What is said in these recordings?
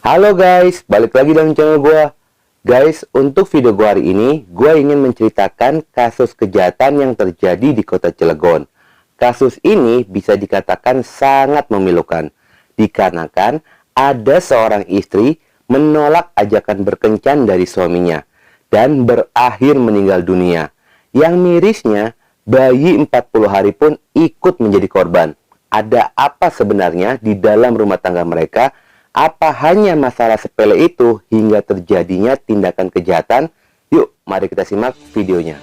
Halo guys, balik lagi dalam channel gue. Guys, untuk video gue hari ini, gue ingin menceritakan kasus kejahatan yang terjadi di kota Cilegon. Kasus ini bisa dikatakan sangat memilukan, dikarenakan ada seorang istri menolak ajakan berkencan dari suaminya, dan berakhir meninggal dunia. Yang mirisnya, bayi 40 hari pun ikut menjadi korban. Ada apa sebenarnya di dalam rumah tangga mereka? Apa hanya masalah sepele itu hingga terjadinya tindakan kejahatan? Yuk, mari kita simak videonya.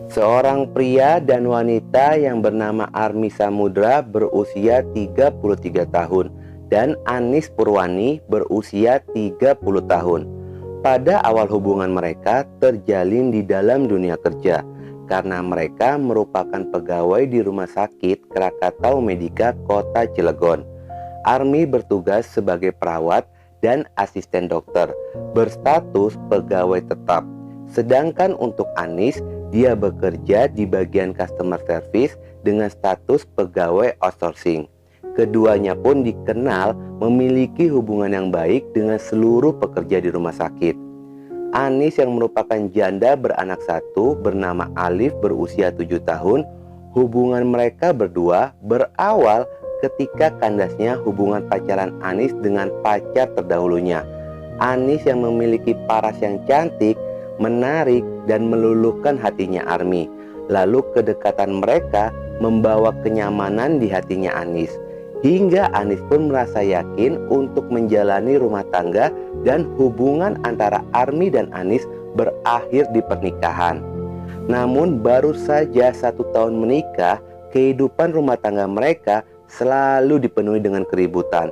Seorang pria dan wanita yang bernama Army Samudra berusia 33 tahun dan Anis Purwani berusia 30 tahun. Pada awal hubungan mereka terjalin di dalam dunia kerja, karena mereka merupakan pegawai di Rumah Sakit Krakatau Medika Kota Cilegon. Army bertugas sebagai perawat dan asisten dokter, berstatus pegawai tetap. Sedangkan untuk Anis, dia bekerja di bagian customer service dengan status pegawai outsourcing. Keduanya pun dikenal memiliki hubungan yang baik dengan seluruh pekerja di rumah sakit. Anis yang merupakan janda beranak satu bernama Alif berusia 7 tahun. Hubungan mereka berdua berawal ketika kandasnya hubungan pacaran Anis dengan pacar terdahulunya. Anis yang memiliki paras yang cantik, menarik dan meluluhkan hatinya Army. Lalu kedekatan mereka membawa kenyamanan di hatinya Anis. Hingga Anis pun merasa yakin untuk menjalani rumah tangga dan hubungan antara Army dan Anis berakhir di pernikahan. Namun baru saja 1 tahun menikah, kehidupan rumah tangga mereka selalu dipenuhi dengan keributan.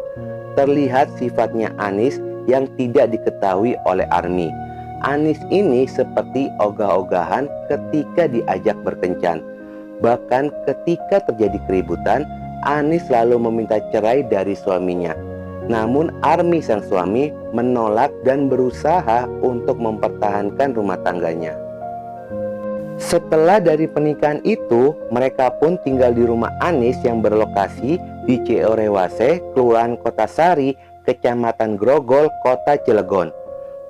Terlihat sifatnya Anis yang tidak diketahui oleh Army. Anis ini seperti ogah-ogahan ketika diajak berkencan. Bahkan ketika terjadi keributan, Anis selalu meminta cerai dari suaminya. Namun Army sang suami menolak dan berusaha untuk mempertahankan rumah tangganya. Setelah dari pernikahan itu, mereka pun tinggal di rumah Anis yang berlokasi di Ciorewase, Kelurahan Kotasari, Kecamatan Grogol, Kota Cilegon.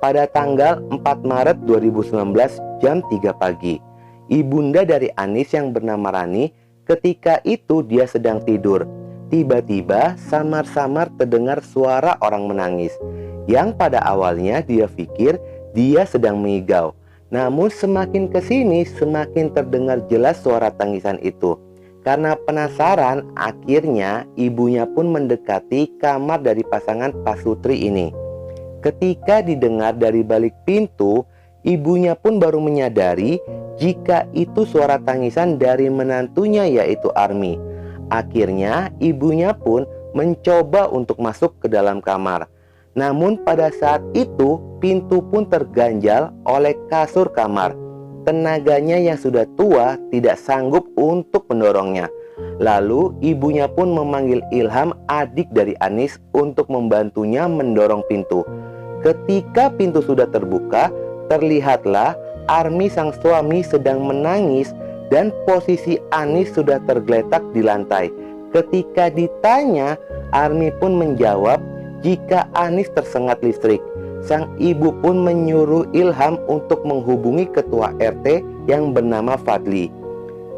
Pada tanggal 4 Maret 2019 jam 3 pagi, ibunda dari Anis yang bernama Rani, ketika itu dia sedang tidur. Tiba-tiba samar-samar terdengar suara orang menangis, yang pada awalnya dia pikir dia sedang mengigau. Namun semakin kesini semakin terdengar jelas suara tangisan itu. Karena penasaran, akhirnya ibunya pun mendekati kamar dari pasangan pasutri ini. Ketika didengar dari balik pintu, ibunya pun baru menyadari jika itu suara tangisan dari menantunya, yaitu Army. Akhirnya ibunya pun mencoba untuk masuk ke dalam kamar. Namun pada saat itu pintu pun terganjal oleh kasur kamar. Tenaganya yang sudah tua tidak sanggup untuk mendorongnya. Lalu ibunya pun memanggil Ilham, adik dari Anis, untuk membantunya mendorong pintu. Ketika pintu sudah terbuka, terlihatlah Army sang suami sedang menangis dan posisi Anis sudah tergeletak di lantai. Ketika ditanya, Army pun menjawab jika Anis tersengat listrik. Sang ibu pun menyuruh Ilham untuk menghubungi ketua RT yang bernama Fadli.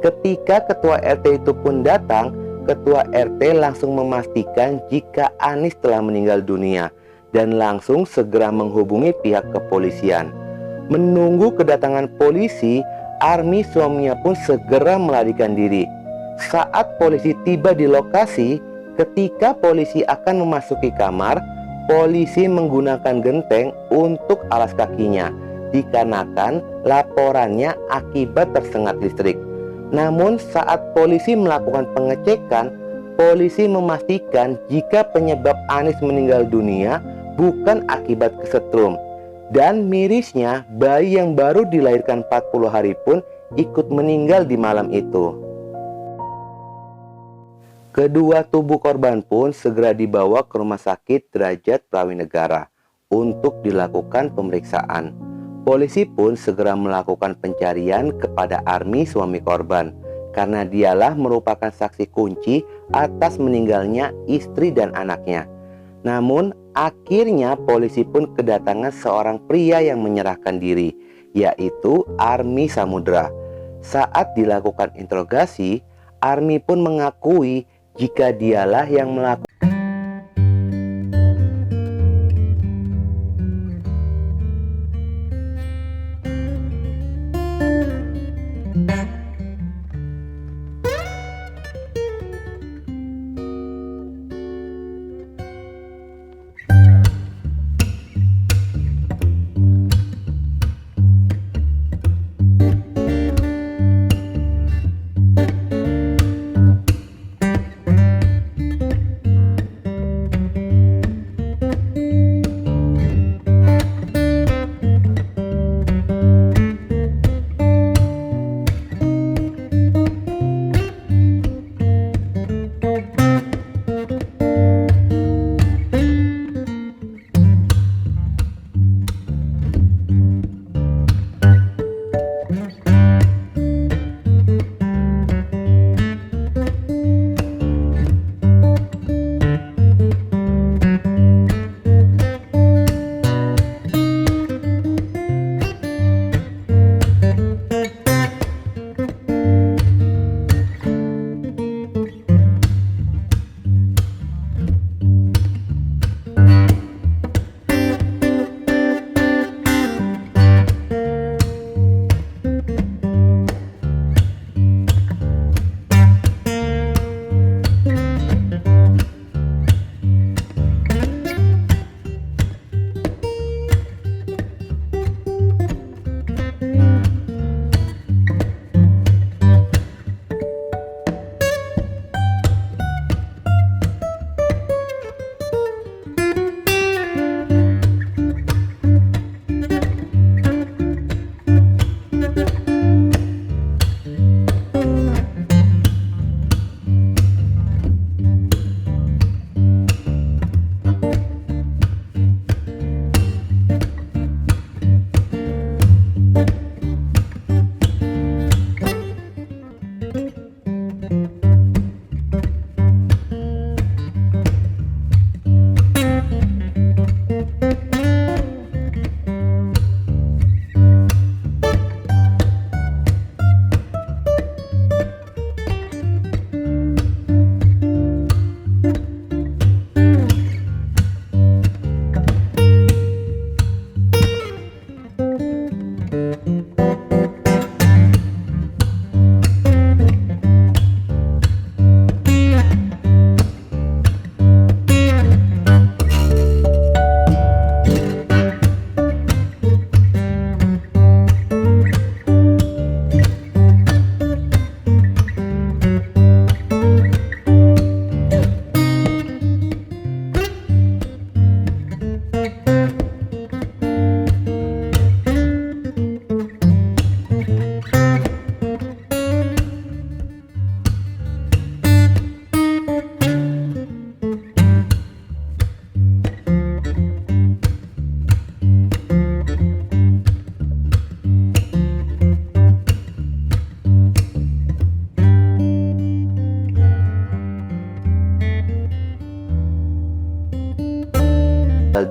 Ketika ketua RT itu pun datang, ketua RT langsung memastikan jika Anis telah meninggal dunia dan langsung segera menghubungi pihak kepolisian. Menunggu kedatangan polisi, Army suaminya pun segera melarikan diri. Saat polisi tiba di lokasi, ketika polisi akan memasuki kamar, polisi menggunakan genteng untuk alas kakinya, dikarenakan laporannya akibat tersengat listrik. Namun saat polisi melakukan pengecekan, polisi memastikan jika penyebab Anis meninggal dunia bukan akibat kesetrum. Dan mirisnya, bayi yang baru dilahirkan 40 hari pun ikut meninggal di malam itu. Kedua tubuh korban pun segera dibawa ke Rumah Sakit Derajat Prawinegara untuk dilakukan pemeriksaan. Polisi pun segera melakukan pencarian kepada Army suami korban, karena dialah merupakan saksi kunci atas meninggalnya istri dan anaknya. Namun akhirnya polisi pun kedatangan seorang pria yang menyerahkan diri, yaitu Army Samudra. Saat dilakukan interogasi, Army pun mengakui jika dialah yang melakukan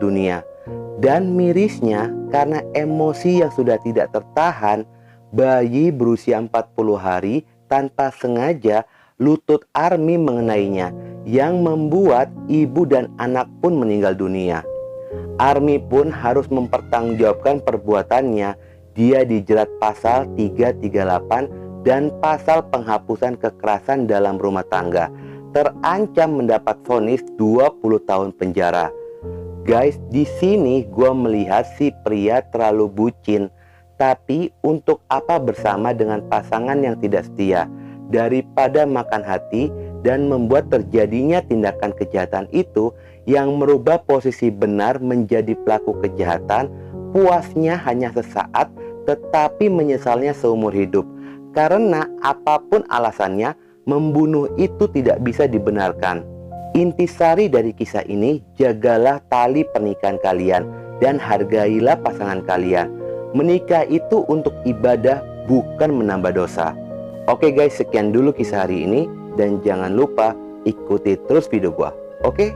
dunia. Dan mirisnya, karena emosi yang sudah tidak tertahan, bayi berusia 40 hari tanpa sengaja lutut Army mengenainya, yang membuat ibu dan anak pun meninggal dunia. Army pun harus mempertanggungjawabkan perbuatannya. Dia dijerat pasal 338 dan pasal penghapusan kekerasan dalam rumah tangga, terancam mendapat vonis 20 tahun penjara. Guys, di sini gue melihat si pria terlalu bucin. Tapi untuk apa bersama dengan pasangan yang tidak setia? Daripada makan hati dan membuat terjadinya tindakan kejahatan itu yang merubah posisi benar menjadi pelaku kejahatan, puasnya hanya sesaat tetapi menyesalnya seumur hidup. Karena apapun alasannya, membunuh itu tidak bisa dibenarkan. Intisari dari kisah ini, jagalah tali pernikahan kalian dan hargailah pasangan kalian. Menikah itu untuk ibadah, bukan menambah dosa. Oke guys, sekian dulu kisah hari ini dan jangan lupa ikuti terus video gua. Oke?